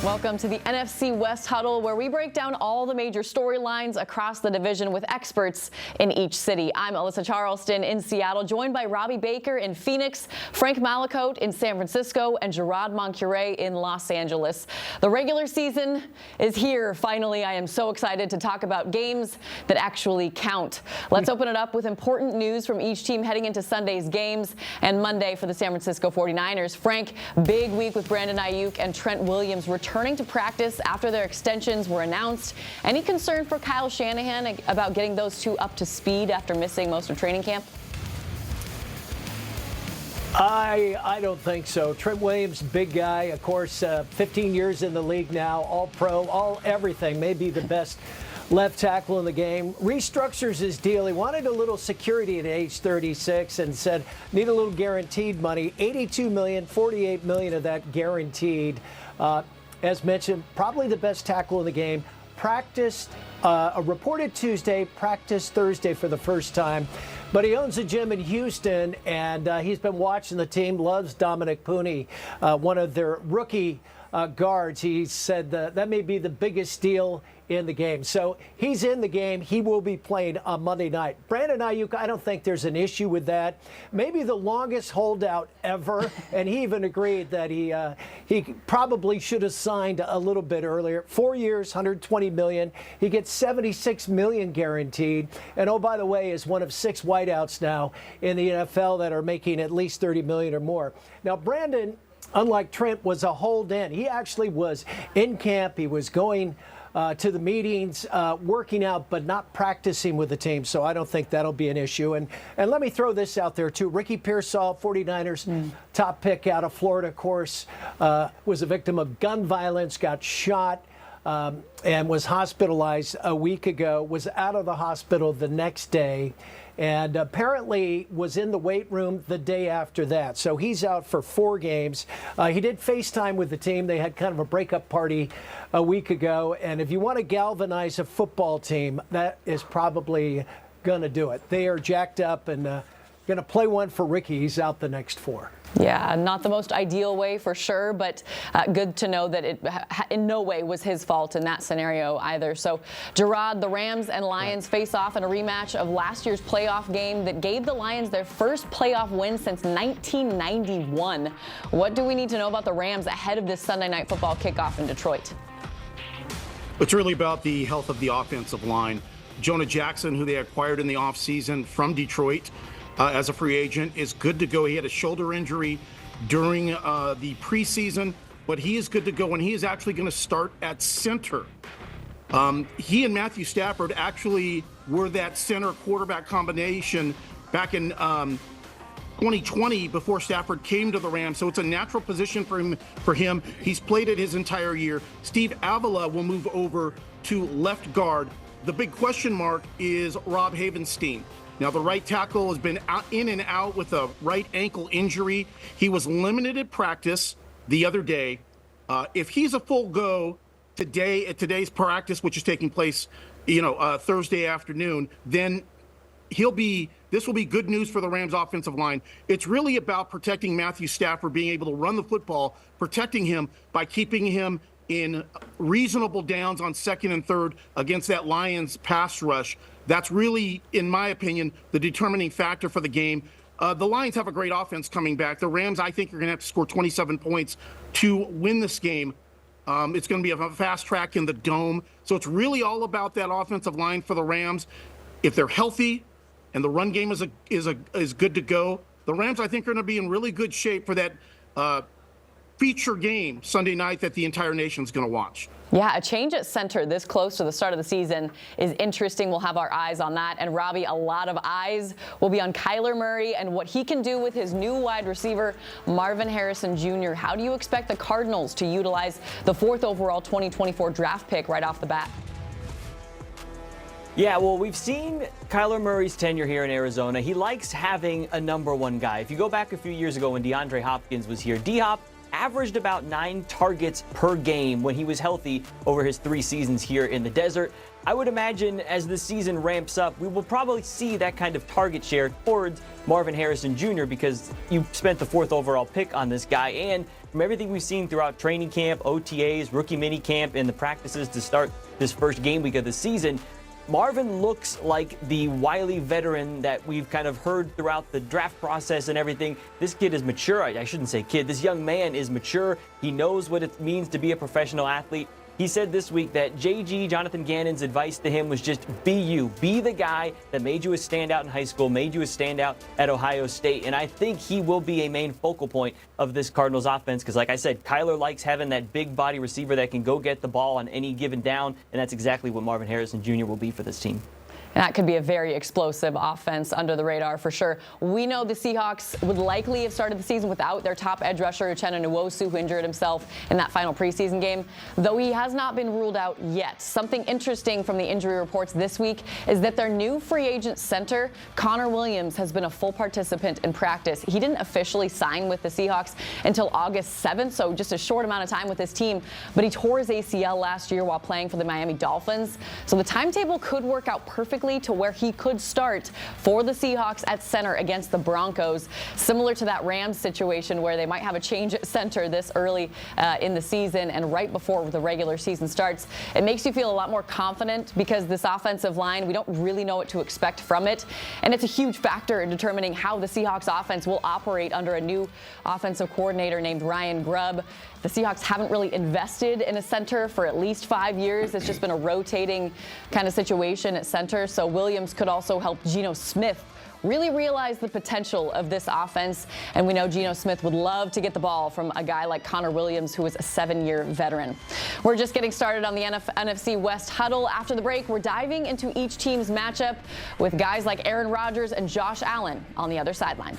Welcome to the NFC West Huddle, where we break down all the major storylines across the division with experts in each city. I'm Alyssa Charleston in Seattle, joined by Robbie Baker in Phoenix, Frank Malakote in San Francisco, and Gerard Moncure in Los Angeles. The regular season is here. Finally, I am so excited to talk about games that actually count. Let's open it up with important news from each team heading into Sunday's games and Monday for the San Francisco 49ers. Frank, big week with Brandon Ayuk and Trent Williams returning to practice after their extensions were announced. Any concern for Kyle Shanahan about getting those two up to speed after missing most of training camp? I don't think so. Trent Williams, big guy, of course, 15 years in the league now, all pro, all everything, maybe the best left tackle in the game. Restructures his deal. He wanted a little security at age 36 and said, need a little guaranteed money. $82 million, $48 million of that guaranteed. As mentioned, probably the best tackle in the game. Practiced, reported Tuesday, practiced Thursday for the first time. But he owns a gym in Houston, and he's been watching the team, loves Dominic Pooney, one of their rookie guards. He said that may be the biggest deal in the game. So he's in the game. He will be playing on Monday night. Brandon Ayuk, I don't think there's an issue with that. Maybe the longest holdout ever, and he even agreed that he probably should have signed a little bit earlier. 4 years, $120 million. He gets $76 million guaranteed. And oh, by the way, is one of 6 wideouts now in the NFL that are making at least $30 million or more. Now, Brandon, unlike Trent, was a hold-in. He actually was in camp. He was going to the meetings, working out, but not practicing with the team. So I don't think that'll be an issue. And let me throw this out there, too. Ricky Pearsall, 49ers top pick out of Florida, of course, was a victim of gun violence, got shot, and was hospitalized a week ago, was out of the hospital the next day, and apparently was in the weight room the day after that. So he's out for 4 games. He did FaceTime with the team. They had kind of a breakup party a week ago. And if you want to galvanize a football team, that is probably going to do it. They are jacked up and going to play one for Ricky. He's out the next 4. Yeah, not the most ideal way for sure, but good to know that it in no way was his fault in that scenario either. So, Gerard, the Rams and Lions face off in a rematch of last year's playoff game that gave the Lions their first playoff win since 1991. What do we need to know about the Rams ahead of this Sunday night football kickoff in Detroit? It's really about the health of the offensive line. Jonah Jackson, who they acquired in the offseason from Detroit, as a free agent, is good to go. He had a shoulder injury during the preseason, but he is good to go, and he is actually going to start at center. He and Matthew Stafford actually were that center quarterback combination back in 2020 before Stafford came to the Rams, so it's a natural position for him. He's played it his entire year. Steve Avila will move over to left guard. The big question mark is Rob Havenstein. Now, the right tackle has been in and out with a right ankle injury. He was limited at practice the other day. If he's a full go today at today's practice, which is taking place, Thursday afternoon, then this will be good news for the Rams offensive line. It's really about protecting Matthew Stafford, being able to run the football, protecting him by keeping him in reasonable downs on second and third against that Lions pass rush. That's really, in my opinion, the determining factor for the game. The Lions have a great offense coming back. The Rams, I think, are going to have to score 27 points to win this game. It's going to be a fast track in the Dome. So it's really all about that offensive line for the Rams. If they're healthy and the run game is good to go, the Rams, I think, are going to be in really good shape for that feature game Sunday night that the entire nation's going to watch. Yeah, a change at center this close to the start of the season is interesting. We'll have our eyes on that. And Robbie, a lot of eyes will be on Kyler Murray and what he can do with his new wide receiver, Marvin Harrison Jr. How do you expect the Cardinals to utilize the 4th overall 2024 draft pick right off the bat? Yeah, well, we've seen Kyler Murray's tenure here in Arizona. He likes having a number 1 guy. If you go back a few years ago when DeAndre Hopkins was here, D-Hop averaged about 9 targets per game when he was healthy over his 3 seasons here in the desert. I would imagine as the season ramps up, we will probably see that kind of target share towards Marvin Harrison Jr. because you spent the 4th overall pick on this guy. And from everything we've seen throughout training camp, OTAs, rookie mini camp, and the practices to start this first game week of the season, Marvin looks like the wily veteran that we've kind of heard throughout the draft process and everything. This kid is mature. I shouldn't say kid. This young man is mature. He knows what it means to be a professional athlete. He said this week that JG, Jonathan Gannon's advice to him was just be you. Be the guy that made you a standout in high school, made you a standout at Ohio State. And I think he will be a main focal point of this Cardinals offense because, like I said, Kyler likes having that big body receiver that can go get the ball on any given down, and that's exactly what Marvin Harrison Jr. will be for this team. And that could be a very explosive offense under the radar for sure. We know the Seahawks would likely have started the season without their top edge rusher, Uchenna Nwosu, who injured himself in that final preseason game, though he has not been ruled out yet. Something interesting from the injury reports this week is that their new free agent center, Connor Williams, has been a full participant in practice. He didn't officially sign with the Seahawks until August 7th, so just a short amount of time with his team, but he tore his ACL last year while playing for the Miami Dolphins. So the timetable could work out perfectly to where he could start for the Seahawks at center against the Broncos, similar to that Rams situation where they might have a change at center this early in the season and right before the regular season starts. It makes you feel a lot more confident because this offensive line, we don't really know what to expect from it, and it's a huge factor in determining how the Seahawks offense will operate under a new offensive coordinator named Ryan Grubb. The Seahawks haven't really invested in a center for at least 5 years. It's just been a rotating kind of situation at center. So Williams could also help Geno Smith really realize the potential of this offense. And we know Geno Smith would love to get the ball from a guy like Connor Williams, who is a 7-year veteran. We're just getting started on the NFC West Huddle. After the break, we're diving into each team's matchup with guys like Aaron Rodgers and Josh Allen on the other sideline.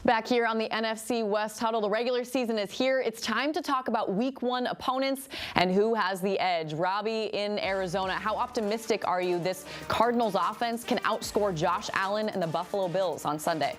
Back here on the NFC West Huddle, the regular season is here. It's time to talk about Week 1 opponents and who has the edge. Robbie in Arizona, how optimistic are you this Cardinals offense can outscore Josh Allen and the Buffalo Bills on Sunday?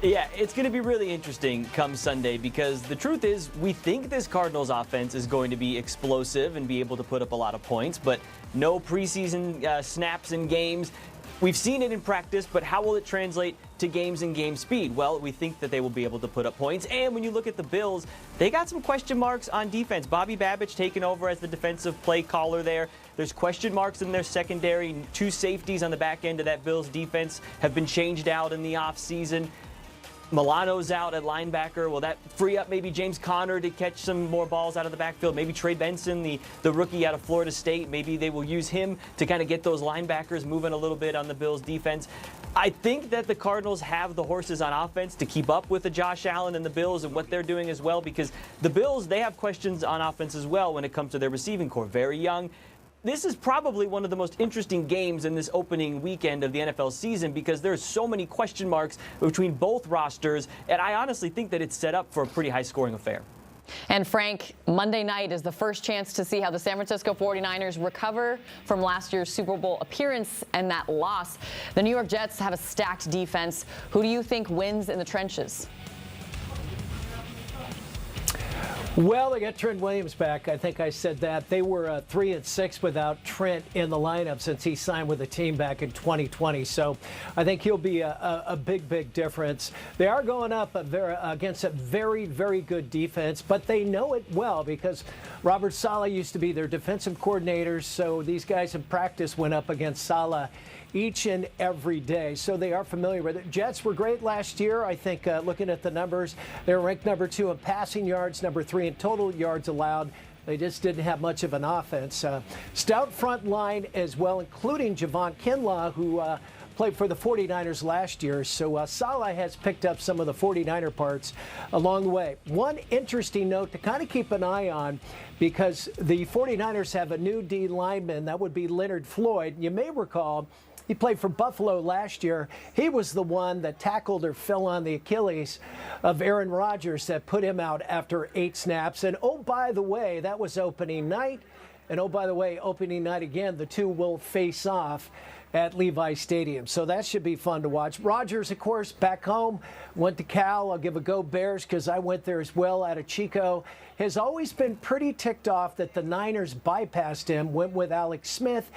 Yeah, it's going to be really interesting come Sunday because the truth is we think this Cardinals offense is going to be explosive and be able to put up a lot of points, but no preseason snaps and games. We've seen it in practice, but how will it translate to games and game speed? Well, we think that they will be able to put up points. And when you look at the Bills, they got some question marks on defense. Bobby Babich taking over as the defensive play caller there. There's question marks in their secondary. 2 safeties on the back end of that Bills defense have been changed out in the offseason. Milano's out at linebacker. Will that free up maybe James Conner to catch some more balls out of the backfield? Maybe Trey Benson, the rookie out of Florida State, maybe they will use him to kind of get those linebackers moving a little bit on the Bills' defense. I think that the Cardinals have the horses on offense to keep up with the Josh Allen and the Bills and what they're doing as well, because the Bills, they have questions on offense as well when it comes to their receiving core. Very young. This is probably one of the most interesting games in this opening weekend of the NFL season because there's so many question marks between both rosters, and I honestly think that it's set up for a pretty high-scoring affair. And Frank, Monday night is the first chance to see how the San Francisco 49ers recover from last year's Super Bowl appearance and that loss. The New York Jets have a stacked defense. Who do you think wins in the trenches? Well, they got Trent Williams back. I think I said that. They were 3-6 without Trent in the lineup since he signed with the team back in 2020. So I think he'll be a big difference. They are going up against a very, very good defense, but they know it well because Robert Saleh used to be their defensive coordinator. So these guys in practice went up against Saleh each and every day, so they are familiar with it. Jets were great last year. I think looking at the numbers, they were ranked number 2 in passing yards, number 3 in total yards allowed. They just didn't have much of an offense. Stout front line as well, including Javon Kinlaw, who played for the 49ers last year. So Saleh has picked up some of the 49er parts along the way. One interesting note to kind of keep an eye on, because the 49ers have a new D lineman. That would be Leonard Floyd. You may recall he played for Buffalo last year. He was the one that tackled or fell on the Achilles of Aaron Rodgers that put him out after 8 snaps. And oh, by the way, that was opening night. And oh, by the way, opening night again, the two will face off at Levi Stadium. So that should be fun to watch. Rodgers, of course, back home, went to Cal. I'll give a go Bears because I went there as well out of Chico. Has always been pretty ticked off that the Niners bypassed him, went with Alex Smith,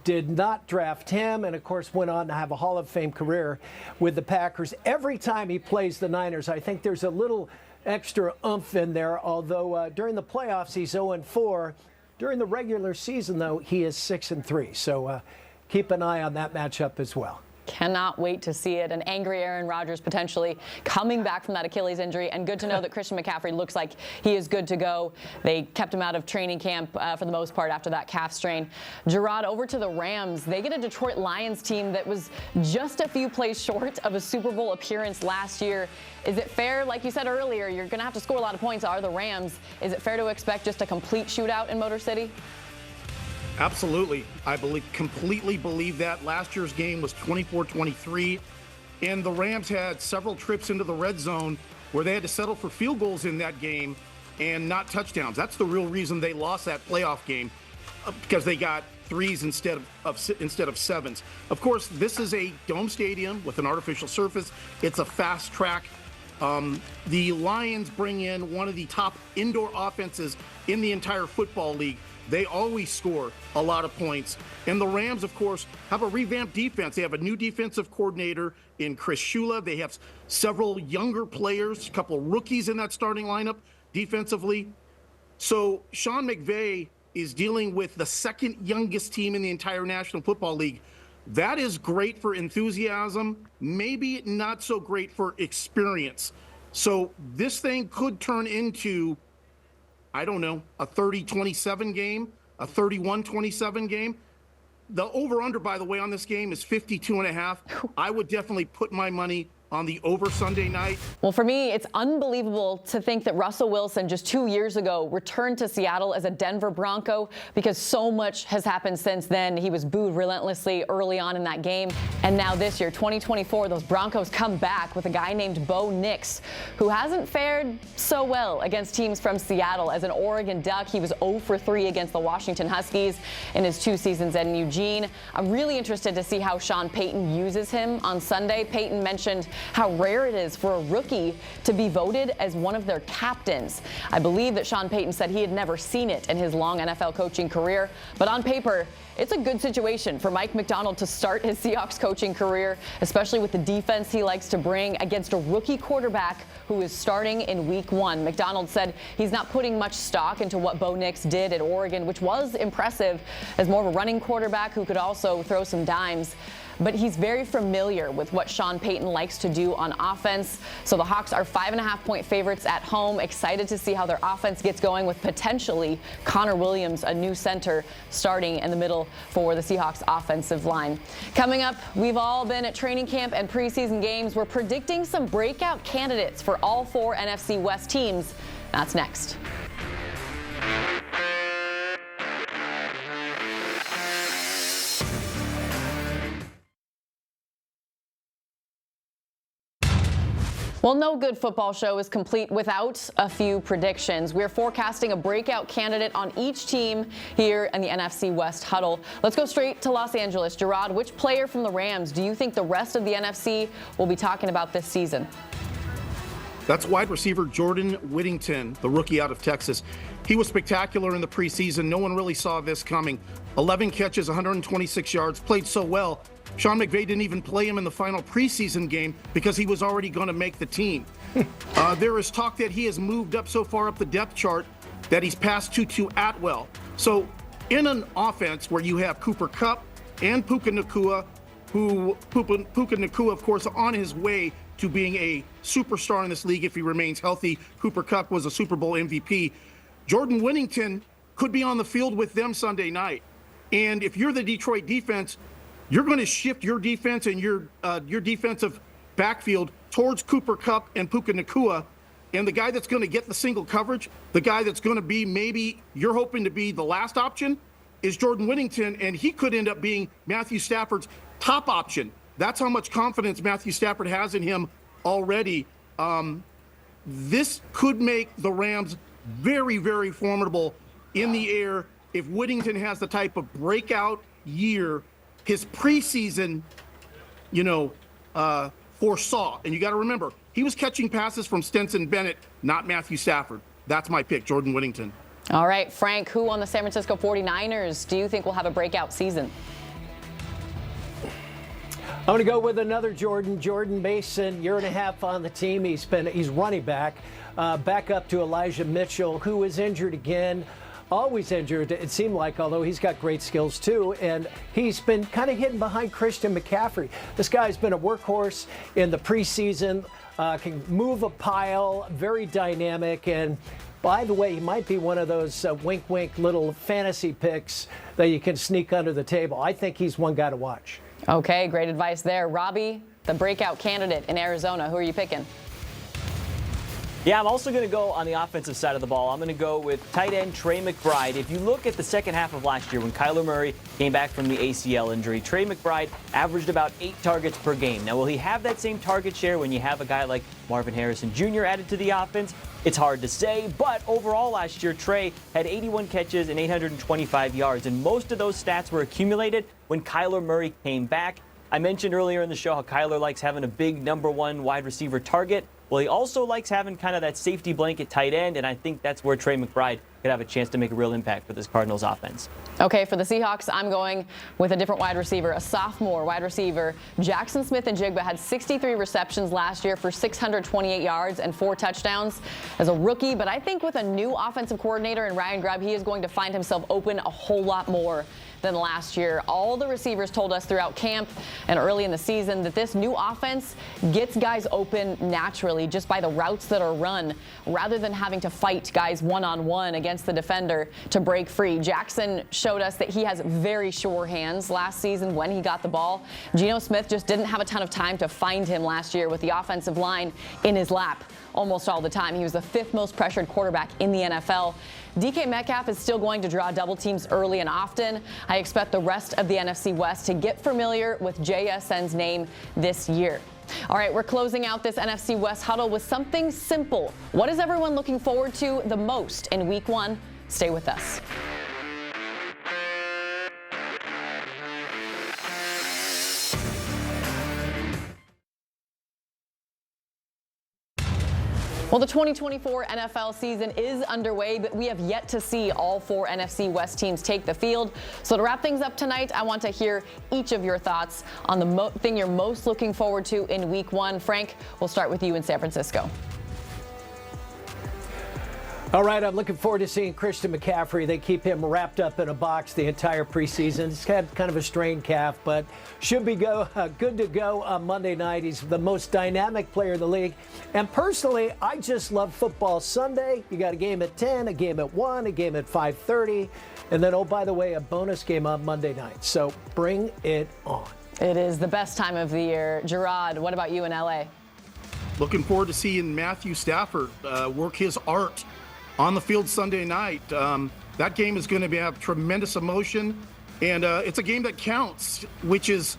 did not draft him, and of course went on to have a Hall of Fame career with the Packers. Every time he plays the Niners, I think there's a little extra oomph in there, although during the playoffs he's 0-4. During the regular season, though, he is 6-3. So keep an eye on that matchup as well. Cannot wait to see it. An angry Aaron Rodgers potentially coming back from that Achilles injury. And good to know that Christian McCaffrey looks like he is good to go. They kept him out of training camp for the most part after that calf strain. Gerard, over to the Rams. They get a Detroit Lions team that was just a few plays short of a Super Bowl appearance last year. Is it fair, like you said earlier, you're going to have to score a lot of points, are the Rams. Is it fair to expect just a complete shootout in Motor City? Absolutely. I completely believe that. Last year's game was 24-23, and the Rams had several trips into the red zone where they had to settle for field goals in that game and not touchdowns. That's the real reason they lost that playoff game, because they got threes instead of sevens. Of course, this is a dome stadium with an artificial surface. It's a fast track. The Lions bring in one of the top indoor offenses in the entire football league. They always score a lot of points. And the Rams, of course, have a revamped defense. They have a new defensive coordinator in Chris Shula. They have several younger players, a couple rookies in that starting lineup defensively. So Sean McVay is dealing with the second youngest team in the entire National Football League. That is great for enthusiasm, maybe not so great for experience. So this thing could turn into, I don't know, a 30-27 game, a 31-27 game. The over-under, by the way, on this game is 52.5. I would definitely put my money on the over Sunday night. Well, for me, it's unbelievable to think that Russell Wilson just 2 years ago returned to Seattle as a Denver Bronco, because so much has happened since then. He was booed relentlessly early on in that game. And now this year, 2024, those Broncos come back with a guy named Bo Nix, who hasn't fared so well against teams from Seattle. As an Oregon Duck, he was 0-3 against the Washington Huskies in his 2 seasons in Eugene. I'm really interested to see how Sean Payton uses him on Sunday. Payton mentioned how rare it is for a rookie to be voted as one of their captains. I believe that Sean Payton said he had never seen it in his long NFL coaching career, but on paper, it's a good situation for Mike Macdonald to start his Seahawks coaching career, especially with the defense he likes to bring against a rookie quarterback who is starting in week 1. Macdonald said he's not putting much stock into what Bo Nix did at Oregon, which was impressive as more of a running quarterback who could also throw some dimes. But he's very familiar with what Sean Payton likes to do on offense. So the Hawks are 5.5-point favorites at home. Excited to see how their offense gets going with potentially Connor Williams, a new center, starting in the middle for the Seahawks offensive line. Coming up, we've all been at training camp and preseason games. We're predicting some breakout candidates for all 4 NFC West teams. That's next. Well, no good football show is complete without a few predictions. We're forecasting a breakout candidate on each team here in the NFC West Huddle. Let's go straight to Los Angeles. Gerard, which player from the Rams do you think the rest of the NFC will be talking about this season? That's wide receiver Jordan Whittington, the rookie out of Texas. He was spectacular in the preseason. No one really saw this coming. 11 catches, 126 yards, played so well. Sean McVay didn't even play him in the final preseason game because he was already going to make the team. There is talk that he has moved up so far up the depth chart that he's passed Tutu Atwell. So in an offense where you have Cooper Kupp and Puka Nacua, Puka Nacua, of course, on his way to being a superstar in this league if he remains healthy. Cooper Kupp was a Super Bowl MVP. Jordan Whittington could be on the field with them Sunday night. And if you're the Detroit defense, you're going to shift your defense and your defensive backfield towards Cooper Kupp and Puka Nacua. And the guy that's going to get the single coverage, the guy that's going to be maybe you're hoping to be the last option, is Jordan Whittington, and he could end up being Matthew Stafford's top option. That's how much confidence Matthew Stafford has in him already. This could make the Rams very, very formidable in the air if Whittington has the type of breakout year his preseason, foresaw. And you got to remember, he was catching passes from Stetson Bennett, not Matthew Stafford. That's my pick, Jordan Whittington. All right, Frank, who on the San Francisco 49ers do you think will have a breakout season? I'm going to go with another Jordan Mason, year and a half on the team. He's running back up to Elijah Mitchell, who is injured again. Always injured, it seemed like, although he's got great skills too. And he's been kind of hidden behind Christian McCaffrey. This guy's been a workhorse in the preseason, can move a pile, very dynamic. And by the way, he might be one of those wink little fantasy picks that you can sneak under the table. I think he's one guy to watch. Okay, great advice there. Robbie, the breakout candidate in Arizona, who are you picking? Yeah, I'm also going to go on the offensive side of the ball. I'm going to go with tight end Trey McBride. If you look at the second half of last year when Kyler Murray came back from the ACL injury, Trey McBride averaged about 8 targets per game. Now, will he have that same target share when you have a guy like Marvin Harrison Jr. added to the offense? It's hard to say, but overall last year, Trey had 81 catches and 825 yards, and most of those stats were accumulated when Kyler Murray came back. I mentioned earlier in the show how Kyler likes having a big number 1 wide receiver target. Well, he also likes having kind of that safety blanket tight end, and I think that's where Trey McBride could have a chance to make a real impact for this Cardinals offense. Okay, for the Seahawks, I'm going with a different wide receiver, a sophomore wide receiver. Jackson Smith-Njigba had 63 receptions last year for 628 yards and 4 touchdowns as a rookie, but I think with a new offensive coordinator and Ryan Grubb, he is going to find himself open a whole lot more than last year. All the receivers told us throughout camp and early in the season that this new offense gets guys open naturally just by the routes that are run rather than having to fight guys one-on-one against the defender to break free. Jackson showed us that he has very sure hands last season when he got the ball. Geno Smith just didn't have a ton of time to find him last year with the offensive line in his lap almost all the time. He was the 5th most pressured quarterback in the NFL. DK Metcalf is still going to draw double teams early and often. I expect the rest of the NFC West to get familiar with JSN's name this year. All right, we're closing out this NFC West huddle with something simple. What is everyone looking forward to the most in Week 1? Stay with us. Well, the 2024 NFL season is underway, but we have yet to see all 4 NFC West teams take the field. So to wrap things up tonight, I want to hear each of your thoughts on the thing you're most looking forward to in Week 1. Frank, we'll start with you in San Francisco. All right, I'm looking forward to seeing Christian McCaffrey. They keep him wrapped up in a box the entire preseason. He's had kind of a strained calf, but should be good to go on Monday night. He's the most dynamic player in the league. And personally, I just love football Sunday. You got a game at 10, a game at 1, a game at 5:30, and then, oh, by the way, a bonus game on Monday night. So bring it on. It is the best time of the year. Gerard, what about you in L.A.? Looking forward to seeing Matthew Stafford work his art on the field Sunday night. That game is going to have tremendous emotion, and it's a game that counts, which is,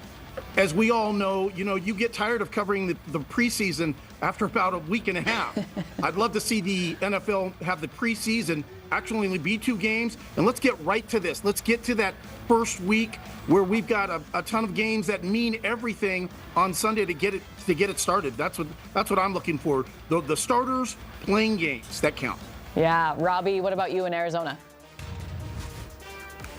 as we all know, you get tired of covering the preseason after about a week and a half. I'd love to see the NFL have the preseason actually only be 2 games, and let's get right to this. Let's get to that first week where we've got a ton of games that mean everything on Sunday to get it started. That's what I'm looking for. The starters playing games that count. Yeah, Robbie, what about you in Arizona?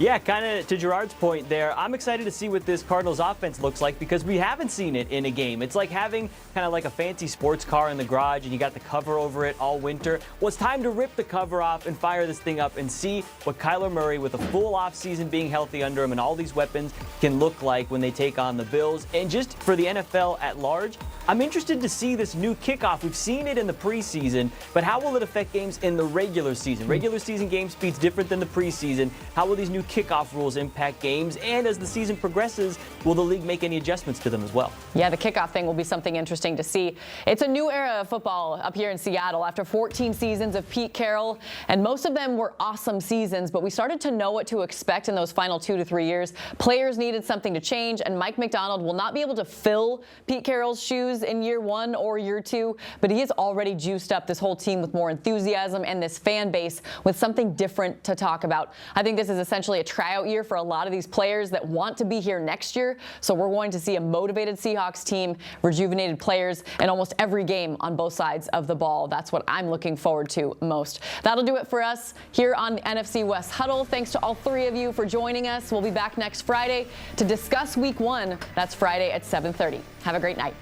Yeah, kind of to Gerard's point there, I'm excited to see what this Cardinals offense looks like because we haven't seen it in a game. It's like having kind of like a fancy sports car in the garage and you got the cover over it all winter. Well, it's time to rip the cover off and fire this thing up and see what Kyler Murray, with a full offseason being healthy under him and all these weapons, can look like when they take on the Bills. And just for the NFL at large, I'm interested to see this new kickoff. We've seen it in the preseason, but how will it affect games in the regular season? Regular season game speed's different than the preseason. How will these new kickoff rules impact games? And as the season progresses, will the league make any adjustments to them as well? Yeah, the kickoff thing will be something interesting to see. It's a new era of football up here in Seattle after 14 seasons of Pete Carroll, and most of them were awesome seasons, but we started to know what to expect in those final 2 to 3 years. Players needed something to change, and Mike McDonald will not be able to fill Pete Carroll's shoes in year 1 or year 2, but he has already juiced up this whole team with more enthusiasm and this fan base with something different to talk about. I think this is essentially a tryout year for a lot of these players that want to be here next year, so we're going to see a motivated Seahawks team, rejuvenated players, in almost every game on both sides of the ball. That's what I'm looking forward to most. That'll do it for us here on the NFC West Huddle. Thanks to all 3 of you for joining us. We'll be back next Friday to discuss Week 1. That's Friday at 7:30. Have a great night.